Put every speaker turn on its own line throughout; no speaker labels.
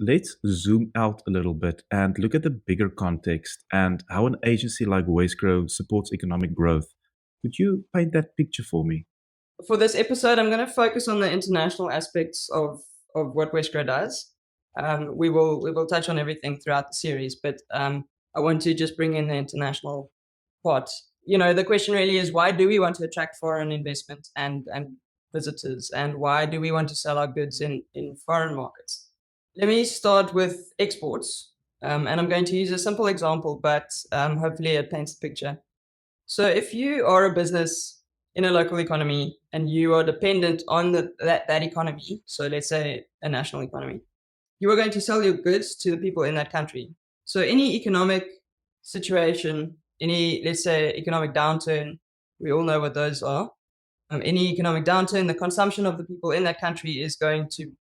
let's zoom out a little bit and look at the bigger context and how an agency like Wesgro supports economic growth. Could you paint that picture for me?
For this episode, I'm going to focus on the international aspects of what Wesgro does. We will touch on everything throughout the series, but I want to just bring in the international part. The question really is, why do we want to attract foreign investment and visitors, and why do we want to sell our goods in foreign markets? Let me start with exports, and I'm going to use a simple example, but hopefully it paints the picture. So if you are a business in a local economy and you are dependent on that economy, so let's say a national economy, you are going to sell your goods to the people in that country. So any economic situation, any, let's say, economic downturn, we all know what those are. Any economic downturn, the consumption of the people in that country is going to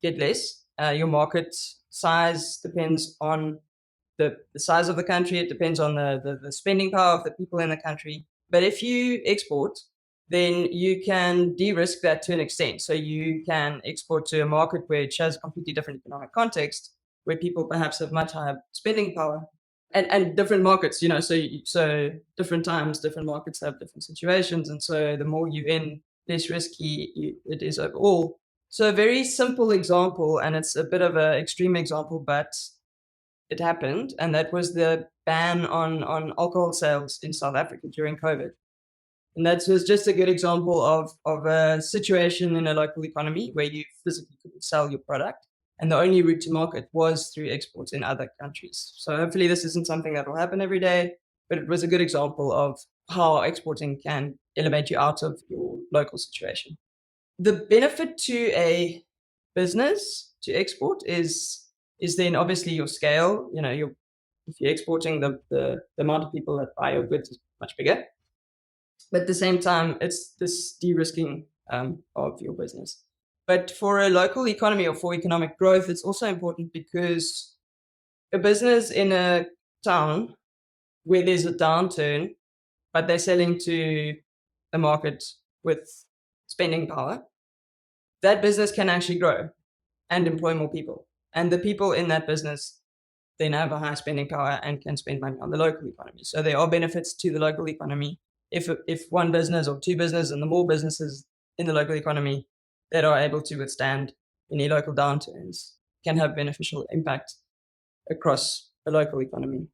get less. Your market size depends on the size of the country. It depends on the spending power of the people in the country. But if you export, then you can de-risk that to an extent. So you can export to a market which has a completely different economic context, where people perhaps have much higher spending power, and different markets. So different times, different markets have different situations, and so the more you're in, less risky it is overall. So a very simple example, and it's a bit of an extreme example, but it happened, and that was the ban on alcohol sales in South Africa during COVID. And that was just a good example of a situation in a local economy where you physically couldn't sell your product, and the only route to market was through exports in other countries. So hopefully this isn't something that will happen every day, but it was a good example of how exporting can elevate you out of your local situation. The benefit to a business to export is then obviously your scale. If you're exporting, the amount of people that buy your goods is much bigger. But at the same time, it's this de-risking of your business. But for a local economy or for economic growth, it's also important because a business in a town where there's a downturn, but they're selling to a market with spending power, that business can actually grow and employ more people. And the people in that business then have a high spending power and can spend money on the local economy. So there are benefits to the local economy if one business or two businesses and the more businesses in the local economy that are able to withstand any local downturns can have beneficial impact across the local economy.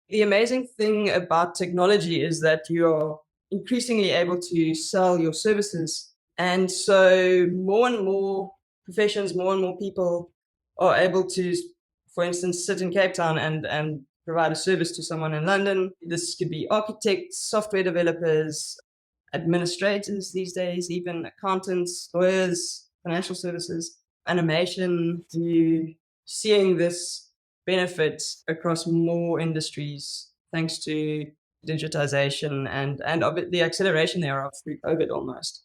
The amazing thing about technology is that you are increasingly able to sell your services. And so more and more professions, more and more people are able to, for instance, sit in Cape Town and provide a service to someone in London. This could be architects, software developers, administrators these days, even accountants, lawyers, financial services, animation. You seeing this benefit across more industries thanks to digitization and of the acceleration thereof through COVID almost.